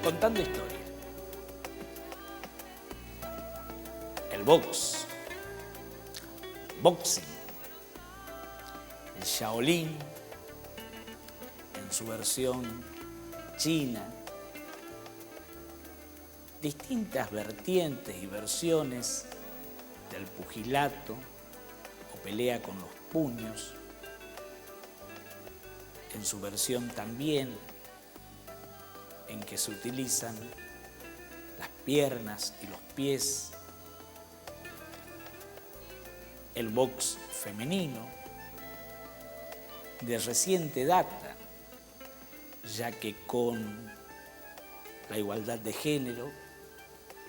contando historia. El boxing, el Shaolin, en su versión china, distintas vertientes y versiones del pugilato o pelea con los puños, en su versión también en que se utilizan las piernas y los pies, el box femenino, de reciente data, ya que con la igualdad de género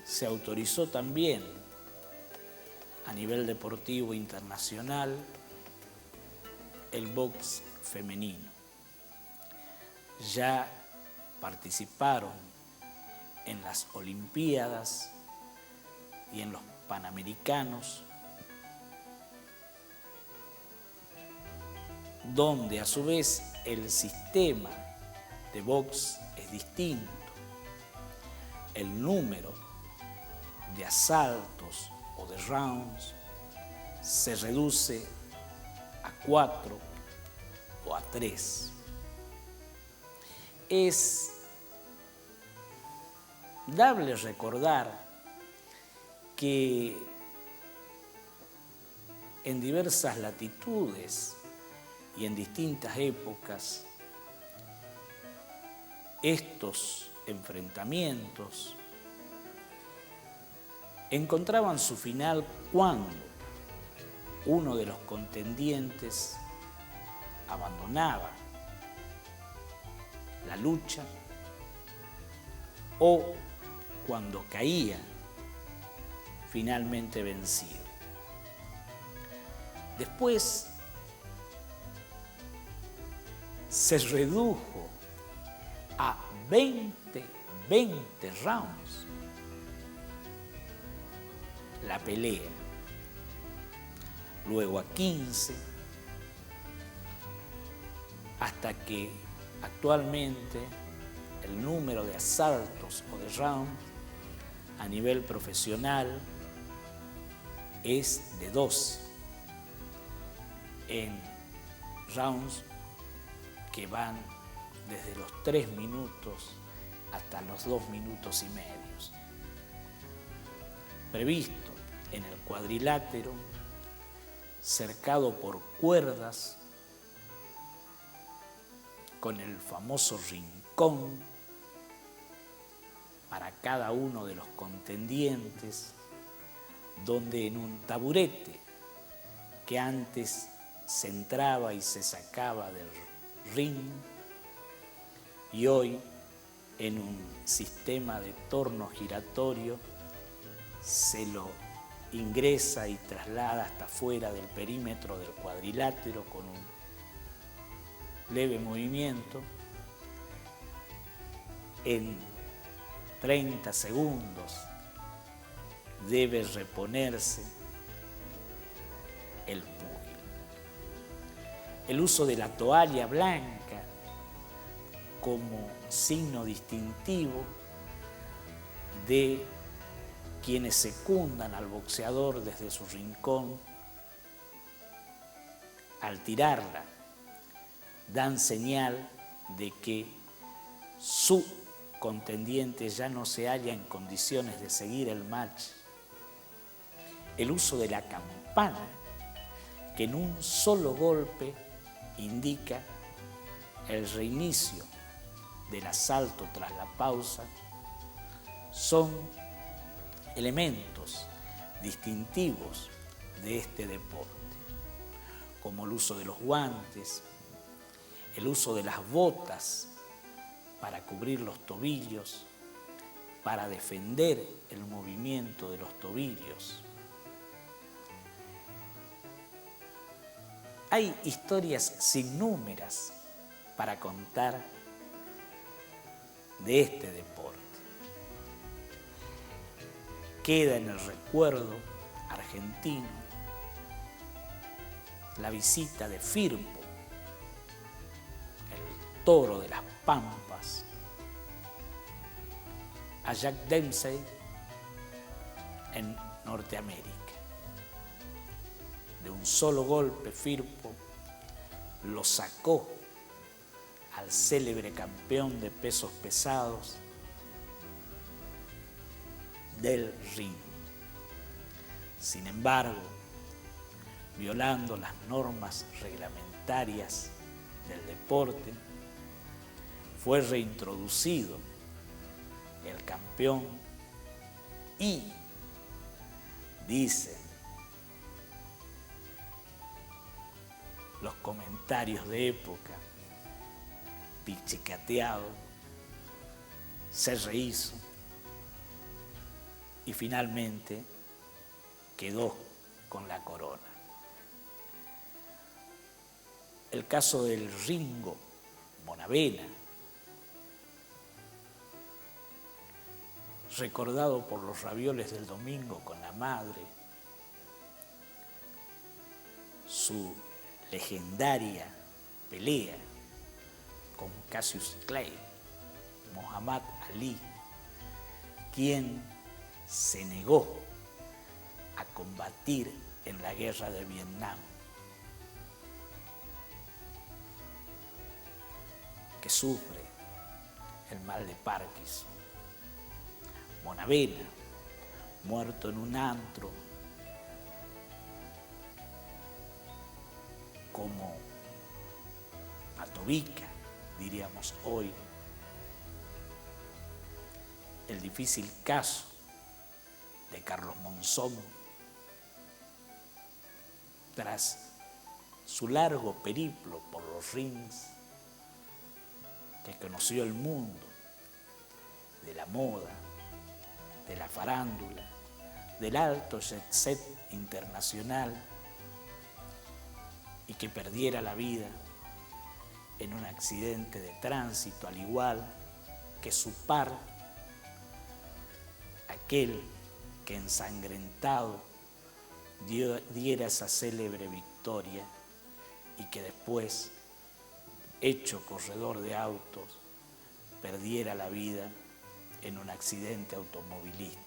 se autorizó también a nivel deportivo internacional el box femenino. Ya participaron en las Olimpiadas y en los Panamericanos, donde a su vez el sistema de box es distinto. El número de asaltos o de rounds se reduce a 4 o a 3. Es dable recordar que en diversas latitudes y en distintas épocas estos enfrentamientos encontraban su final cuando uno de los contendientes abandonaba la lucha o cuando caía finalmente vencido. Después se redujo a 20 rounds la pelea, luego a 15, hasta que actualmente el número de asaltos o de rounds a nivel profesional es de 12 en rounds que van desde los 3 minutos hasta los 2 minutos y medio. Previsto en el cuadrilátero, cercado por cuerdas, con el famoso rincón para cada uno de los contendientes, donde en un taburete que antes se entraba y se sacaba del ring, y hoy en un sistema de torno giratorio se lo ingresa y traslada hasta fuera del perímetro del cuadrilátero con un leve movimiento. En 30 segundos debe reponerse el púgil. El uso de la toalla blanca como signo distintivo de quienes secundan al boxeador desde su rincón, al tirarla, dan señal de que su contendiente ya no se halla en condiciones de seguir el match. El uso de la campana, que en un solo golpe indica el reinicio del asalto tras la pausa, son elementos distintivos de este deporte, como el uso de los guantes, el uso de las botas para cubrir los tobillos, para defender el movimiento de los tobillos. Hay historias sin númeras para contar de este deporte. Queda en el recuerdo argentino la visita de Firpo, el toro de las Pampas, a Jack Dempsey en Norteamérica. De un solo golpe, Firpo lo sacó al célebre campeón de pesos pesados del ring. Sin embargo, violando las normas reglamentarias del deporte, fue reintroducido el campeón y, dicen los comentarios de época, pichicateado, se rehizo y finalmente quedó con la corona. El caso del Ringo Bonavena, recordado por los ravioles del domingo con la madre, su legendaria pelea con Cassius Clay, Muhammad Ali, quien se negó a combatir en la guerra de Vietnam, que sufre el mal de Parkinson. Bonavena, muerto en un antro, como Patovica, diríamos hoy. El difícil caso de Carlos Monzón, tras su largo periplo por los rings que conoció el mundo de la moda, de la farándula, del alto jet set internacional, y que perdiera la vida en un accidente de tránsito, al igual que su par, aquel que ensangrentado diera esa célebre victoria y que después, hecho corredor de autos, perdiera la vida en un accidente automovilístico.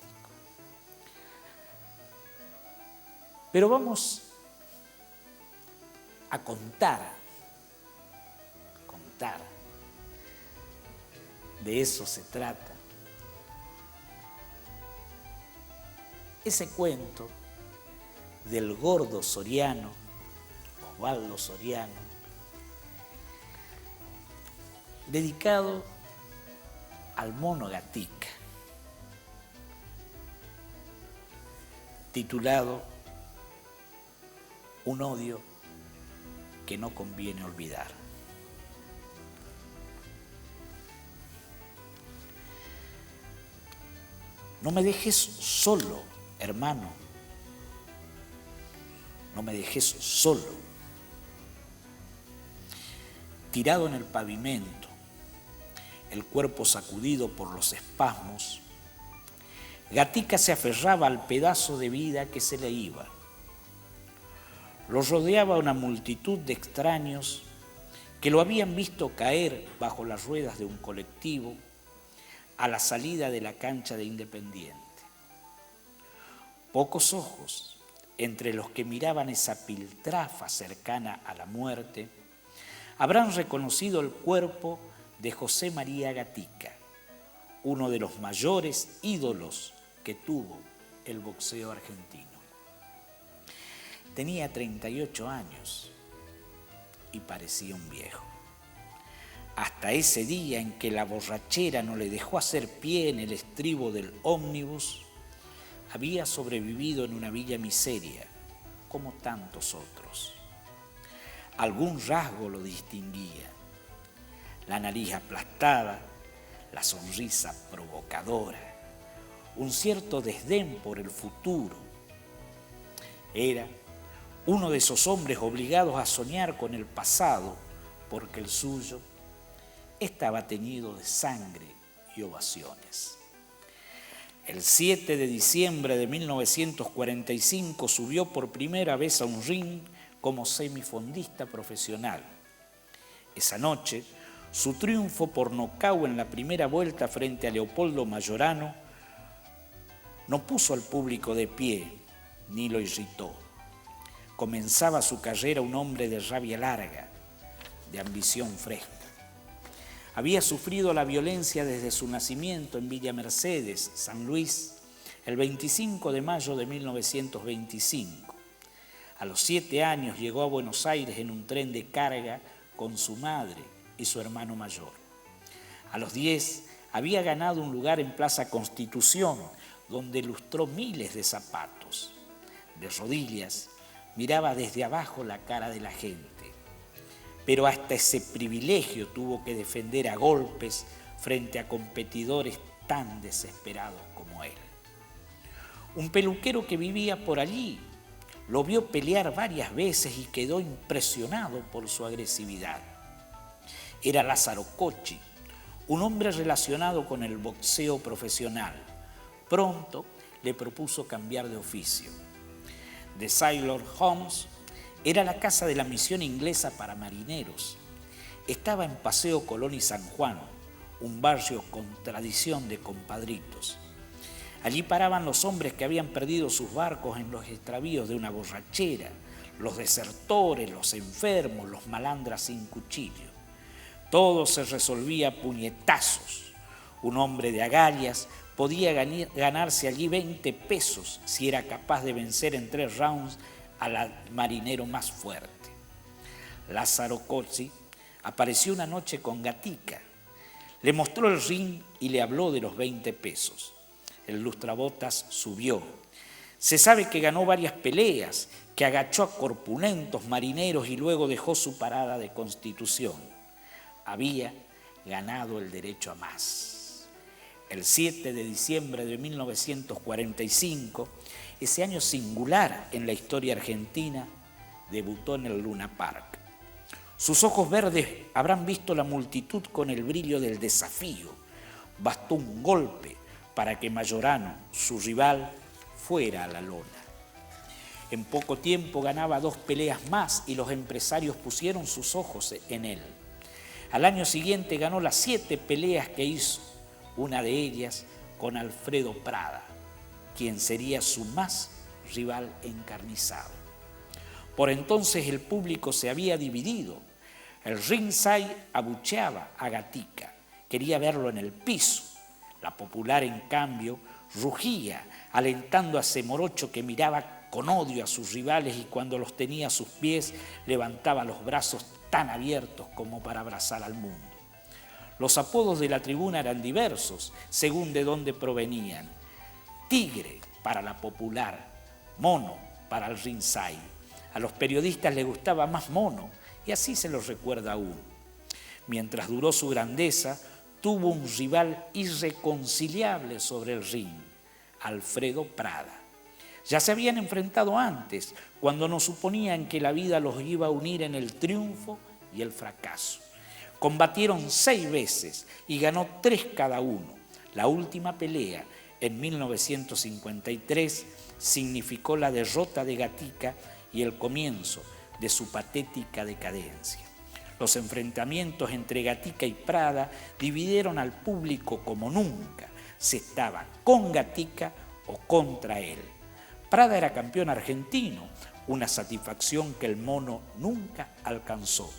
Pero vamos a contar, de eso se trata. Ese cuento del gordo Soriano, Osvaldo Soriano, dedicado al mono Gatica, titulado Un odio que no conviene olvidar. No me dejes solo, hermano. No me dejes solo. Tirado en el pavimento, el cuerpo sacudido por los espasmos, Gatica se aferraba al pedazo de vida que se le iba. Lo rodeaba una multitud de extraños que lo habían visto caer bajo las ruedas de un colectivo a la salida de la cancha de Independiente. Pocos ojos, entre los que miraban esa piltrafa cercana a la muerte, habrán reconocido el cuerpo de José María Gatica, uno de los mayores ídolos que tuvo el boxeo argentino. Tenía 38 años y parecía un viejo. Hasta ese día en que la borrachera no le dejó hacer pie en el estribo del ómnibus, había sobrevivido en una villa miseria, como tantos otros. Algún rasgo lo distinguía: la nariz aplastada, la sonrisa provocadora, un cierto desdén por el futuro. Era uno de esos hombres obligados a soñar con el pasado, porque el suyo estaba teñido de sangre y ovaciones. El 7 de diciembre de 1945 subió por primera vez a un ring como semifondista profesional. Esa noche Su triunfo por nocaut en la primera vuelta frente a Leopoldo Majorano no puso al público de pie ni lo irritó. Comenzaba su carrera un hombre de rabia larga, de ambición fresca. Había sufrido la violencia desde su nacimiento en Villa Mercedes, San Luis, el 25 de mayo de 1925. A los 7 años llegó a Buenos Aires en un tren de carga con su madre y su hermano mayor. A los 10 había ganado un lugar en Plaza Constitución, donde lustró miles de zapatos. De rodillas, miraba desde abajo la cara de la gente. Pero hasta ese privilegio tuvo que defender a golpes frente a competidores tan desesperados como él. Un peluquero que vivía por allí lo vio pelear varias veces y quedó impresionado por su agresividad. Era Lázaro Cocchi, un hombre relacionado con el boxeo profesional. Pronto le propuso cambiar de oficio. The Sailor Homes era la casa de la misión inglesa para marineros. Estaba en Paseo Colón y San Juan, un barrio con tradición de compadritos. Allí paraban los hombres que habían perdido sus barcos en los extravíos de una borrachera, los desertores, los enfermos, los malandras sin cuchillo. Todo se resolvía a puñetazos. Un hombre de agallas podía ganarse allí 20 pesos si era capaz de vencer en 3 rounds al marinero más fuerte. Lázaro Cocchi apareció una noche con Gatica. Le mostró el ring y le habló de los 20 pesos. El lustrabotas subió. Se sabe que ganó varias peleas, que agachó a corpulentos marineros y luego dejó su parada de Constitución. Había ganado el derecho a más. El 7 de diciembre de 1945, ese año singular en la historia argentina, debutó en el Luna Park. Sus ojos verdes habrán visto la multitud con el brillo del desafío. Bastó un golpe para que Majorano, su rival, fuera a la lona. En poco tiempo ganaba 2 peleas más y los empresarios pusieron sus ojos en él. Al año siguiente ganó las 7 peleas que hizo, una de ellas con Alfredo Prada, quien sería su más rival encarnizado. Por entonces el público se había dividido. El ringside abucheaba a Gatica, quería verlo en el piso. La popular, en cambio, rugía, alentando a ese morocho que miraba con odio a sus rivales y cuando los tenía a sus pies levantaba los brazos tan abiertos como para abrazar al mundo. Los apodos de la tribuna eran diversos, según de dónde provenían. Tigre para la popular, Mono para el ringside. A los periodistas les gustaba más Mono y así se los recuerda aún. Mientras duró su grandeza, tuvo un rival irreconciliable sobre el ring, Alfredo Prada. Ya se habían enfrentado antes, cuando no suponían que la vida los iba a unir en el triunfo y el fracaso. Combatieron 6 veces y ganó 3 cada uno. La última pelea, en 1953, significó la derrota de Gatica y el comienzo de su patética decadencia. Los enfrentamientos entre Gatica y Prada dividieron al público como nunca. Se estaba con Gatica o contra él. Prada era campeón argentino, una satisfacción que el Mono nunca alcanzó.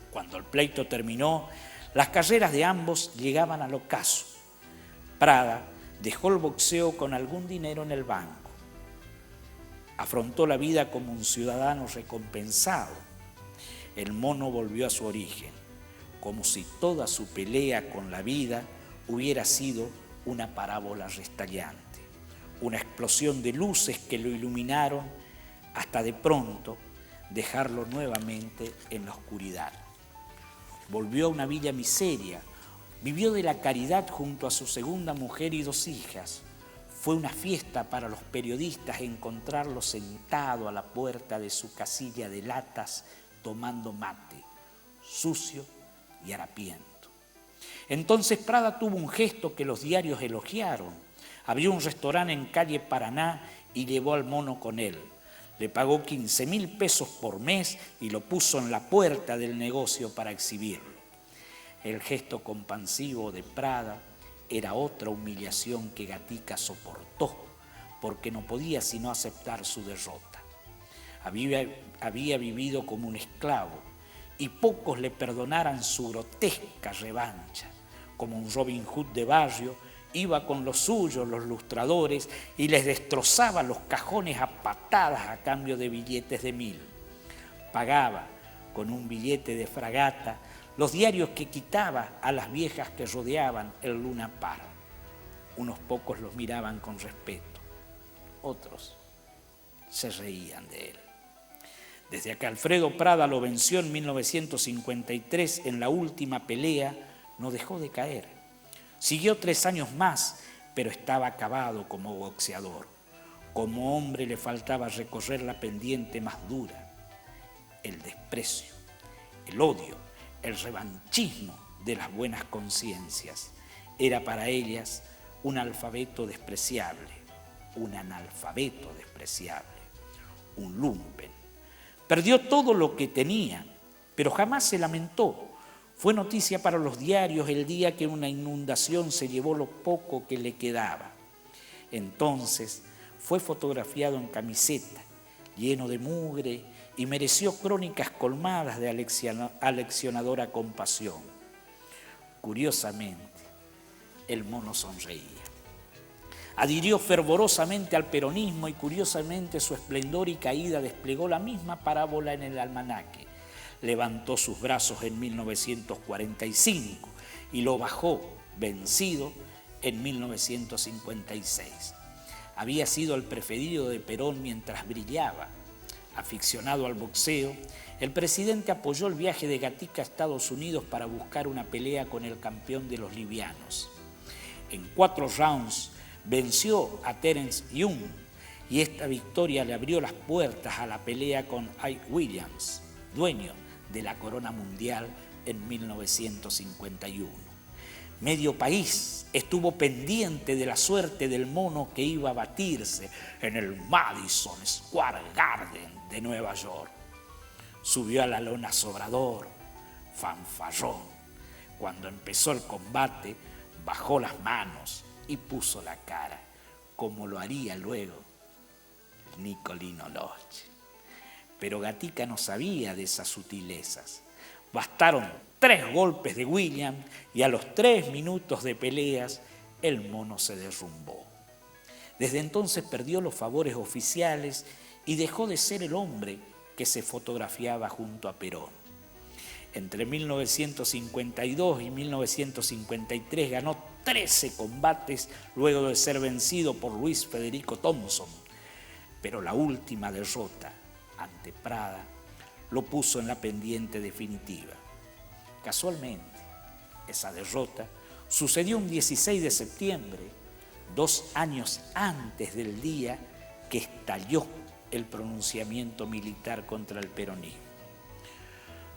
Cuando el pleito terminó, las carreras de ambos llegaban al ocaso. Prada dejó el boxeo con algún dinero en el banco. Afrontó la vida como un ciudadano recompensado. El Mono volvió a su origen, como si toda su pelea con la vida hubiera sido una parábola restallante, una explosión de luces que lo iluminaron hasta de pronto dejarlo nuevamente en la oscuridad. Volvió a una villa miseria, vivió de la caridad junto a su segunda mujer y 2 hijas. Fue una fiesta para los periodistas encontrarlo sentado a la puerta de su casilla de latas tomando mate, sucio y harapiento. Entonces Prada tuvo un gesto que los diarios elogiaron. Abrió un restaurante en calle Paraná y llevó al Mono con él. Le pagó 15.000 pesos por mes y lo puso en la puerta del negocio para exhibirlo. El gesto compasivo de Prada era otra humillación que Gatica soportó, porque no podía sino aceptar su derrota. Había vivido como un esclavo y pocos le perdonaran su grotesca revancha. Como un Robin Hood de barrio, iba con los suyos, los lustradores, y les destrozaba los cajones a patadas a cambio de billetes de 1000. Pagaba con un billete de fragata los diarios que quitaba a las viejas que rodeaban el Luna Park. Unos pocos los miraban con respeto, otros se reían de él. Desde que Alfredo Prada lo venció en 1953 en la última pelea, no dejó de caer. Siguió 3 años más, pero estaba acabado como boxeador. Como hombre le faltaba recorrer la pendiente más dura: el desprecio, el odio, el revanchismo de las buenas conciencias. Era para ellas un alfabeto despreciable, un analfabeto despreciable, un lumpen. Perdió todo lo que tenía, pero jamás se lamentó. Fue noticia para los diarios el día que una inundación se llevó lo poco que le quedaba. Entonces fue fotografiado en camiseta, lleno de mugre, y mereció crónicas colmadas de aleccionadora compasión. Curiosamente, el mono sonreía. Adhirió fervorosamente al peronismo y curiosamente su esplendor y caída desplegó la misma parábola en el almanaque. Levantó sus brazos en 1945 y lo bajó, vencido, en 1956. Había sido el preferido de Perón mientras brillaba. Aficionado al boxeo, el presidente apoyó el viaje de Gatica a Estados Unidos para buscar una pelea con el campeón de los livianos. En 4 rounds venció a Terence Young y esta victoria le abrió las puertas a la pelea con Ike Williams, dueño de la corona mundial en 1951. Medio país estuvo pendiente de la suerte del mono que iba a batirse en el Madison Square Garden de Nueva York. Subió a la lona Sobrador, fanfarrón. Cuando empezó el combate, bajó las manos y puso la cara, como lo haría luego Nicolino Loche. Pero Gatica no sabía de esas sutilezas. Bastaron 3 golpes de William y a los 3 minutos de peleas el mono se derrumbó. Desde entonces perdió los favores oficiales y dejó de ser el hombre que se fotografiaba junto a Perón. Entre 1952 y 1953 ganó 13 combates luego de ser vencido por Luis Federico Thompson, pero la última derrota ante Prada lo puso en la pendiente definitiva. Casualmente, esa derrota sucedió un 16 de septiembre, 2 años antes del día que estalló el pronunciamiento militar contra el peronismo.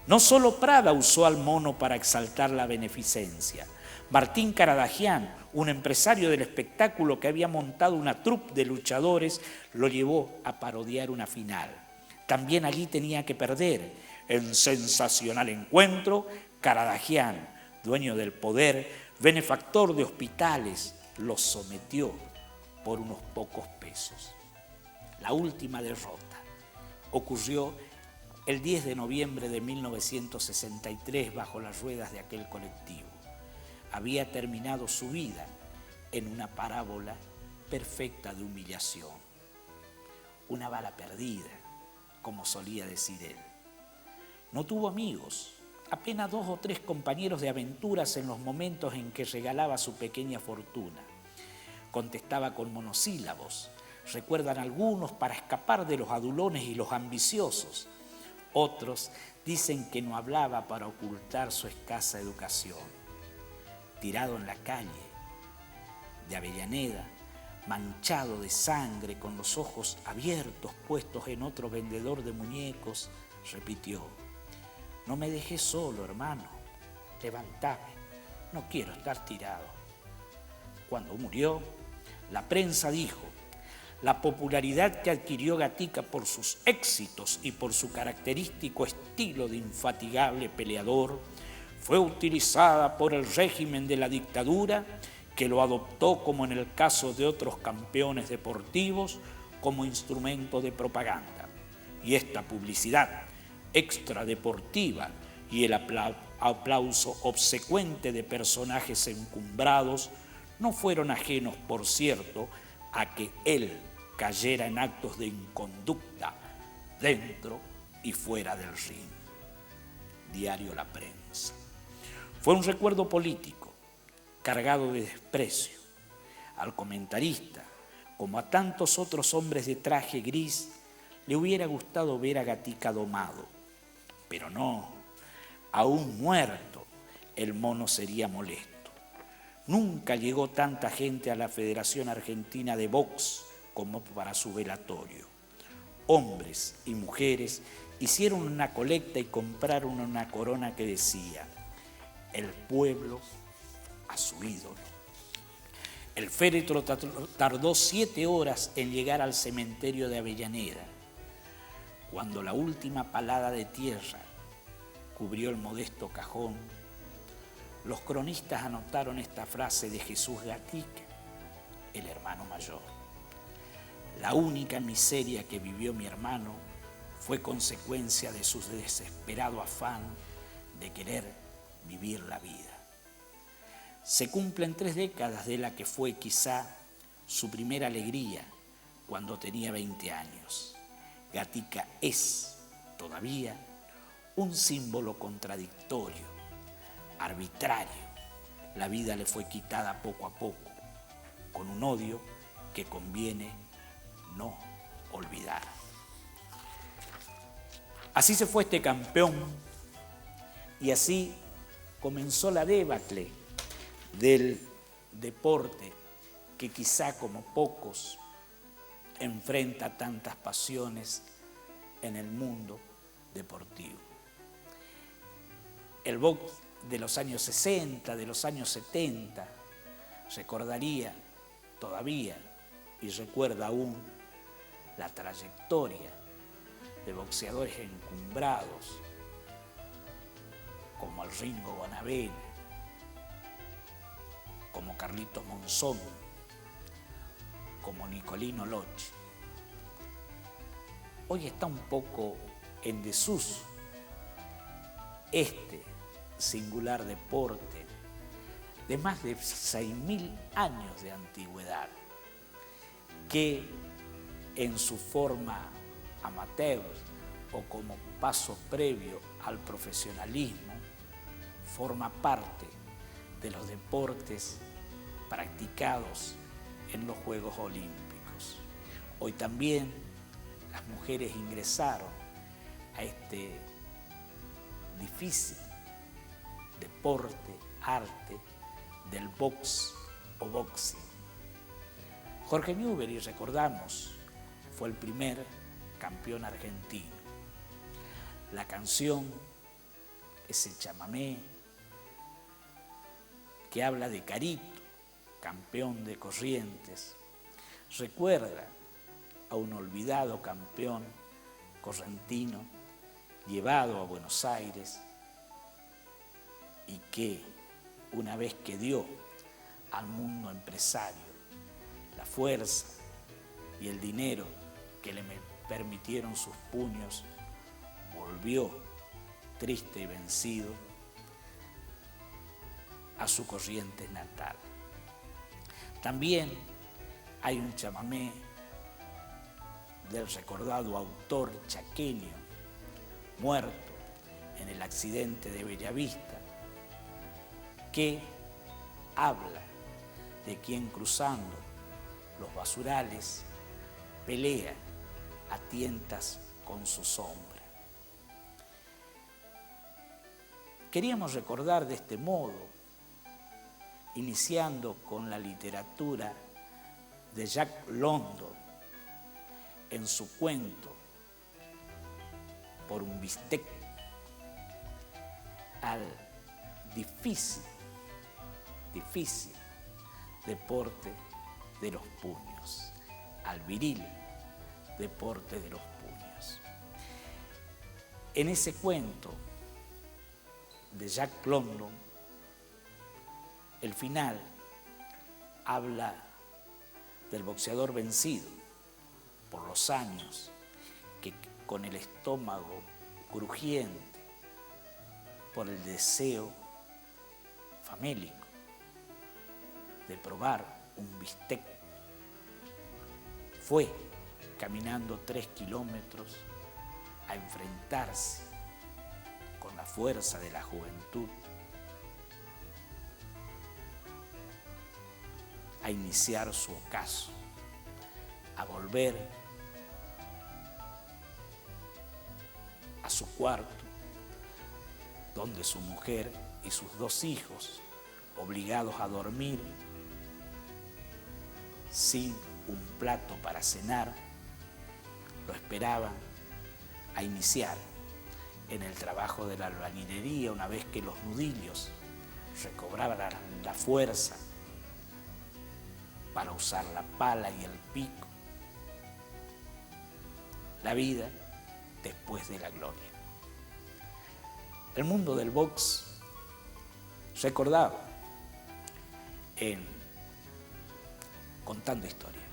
No solo Prada usó al mono para exaltar la beneficencia. Martín Caradagian, un empresario del espectáculo que había montado una troupe de luchadores, lo llevó a parodiar una final. También allí tenía que perder. En sensacional encuentro, Caradagian, dueño del poder, benefactor de hospitales, los sometió por unos pocos pesos. La última derrota ocurrió el 10 de noviembre de 1963 bajo las ruedas de aquel colectivo. Había terminado su vida en una parábola perfecta de humillación. Una bala perdida, como solía decir él. No tuvo amigos, apenas 2 o 3 compañeros de aventuras en los momentos en que regalaba su pequeña fortuna. Contestaba con monosílabos, recuerdan algunos, para escapar de los adulones y los ambiciosos. Otros dicen que no hablaba para ocultar su escasa educación. Tirado en la calle de Avellaneda, manchado de sangre, con los ojos abiertos puestos en otro vendedor de muñecos, repitió: no me dejes solo, hermano, levantame, no quiero estar tirado. Cuando murió, la prensa dijo: la popularidad que adquirió Gatica por sus éxitos y por su característico estilo de infatigable peleador fue utilizada por el régimen de la dictadura, que lo adoptó, como en el caso de otros campeones deportivos, como instrumento de propaganda. Y esta publicidad extradeportiva y el aplauso obsecuente de personajes encumbrados no fueron ajenos, por cierto, a que él cayera en actos de inconducta dentro y fuera del ring. Diario La Prensa. Fue un recuerdo político, cargado de desprecio. Al comentarista, como a tantos otros hombres de traje gris, le hubiera gustado ver a Gatica domado. Pero no, aún muerto, el mono sería molesto. Nunca llegó tanta gente a la Federación Argentina de Box como para su velatorio. Hombres y mujeres hicieron una colecta y compraron una corona que decía: el pueblo a su ídolo. El féretro tardó 7 horas en llegar al cementerio de Avellaneda. Cuando la última palada de tierra cubrió el modesto cajón, los cronistas anotaron esta frase de Jesús Gatica, el hermano mayor: la única miseria que vivió mi hermano fue consecuencia de su desesperado afán de querer vivir la vida. Se cumplen 3 décadas de la que fue quizá su primera alegría cuando tenía 20 años. Gatica es, todavía, un símbolo contradictorio, arbitrario. La vida le fue quitada poco a poco, con un odio que conviene no olvidar. Así se fue este campeón y así comenzó la debacle del deporte que quizá como pocos enfrenta tantas pasiones en el mundo deportivo. El box de los años 60, de los años 70, recordaría todavía y recuerda aún la trayectoria de boxeadores encumbrados como el Ringo Bonavena, como Carlitos Monzón, como Nicolino Locci. Hoy está un poco en desuso este singular deporte de más de 6.000 años de antigüedad, que en su forma amateur o como paso previo al profesionalismo forma parte de los deportes practicados en los Juegos Olímpicos. Hoy también las mujeres ingresaron a este difícil deporte, arte del box o boxing. Jorge Newbery, recordamos, fue el primer campeón argentino. La canción, ese chamamé que habla de Carito, campeón de Corrientes, recuerda a un olvidado campeón correntino llevado a Buenos Aires y que, una vez que dio al mundo empresario la fuerza y el dinero que le permitieron sus puños, volvió triste y vencido a su Corrientes natal. También hay un chamamé del recordado autor chaqueño, muerto en el accidente de Bellavista, que habla de quien cruzando los basurales pelea a tientas con su sombra. Queríamos recordar de este modo, iniciando con la literatura de Jack London en su cuento Por un bistec, al difícil deporte de los puños, al viril deporte de los puños. En ese cuento de Jack London, el final habla del boxeador vencido por los años, que con el estómago crujiente por el deseo famélico de probar un bistec, fue caminando 3 kilómetros a enfrentarse con la fuerza de la juventud, a iniciar su ocaso, a volver a su cuarto, donde su mujer y sus 2 hijos, obligados a dormir sin un plato para cenar, lo esperaban a iniciar en el trabajo de la albañilería una vez que los nudillos recobraban la fuerza para usar la pala y el pico. La vida después de la gloria. El mundo del box recordado en Contando Historias.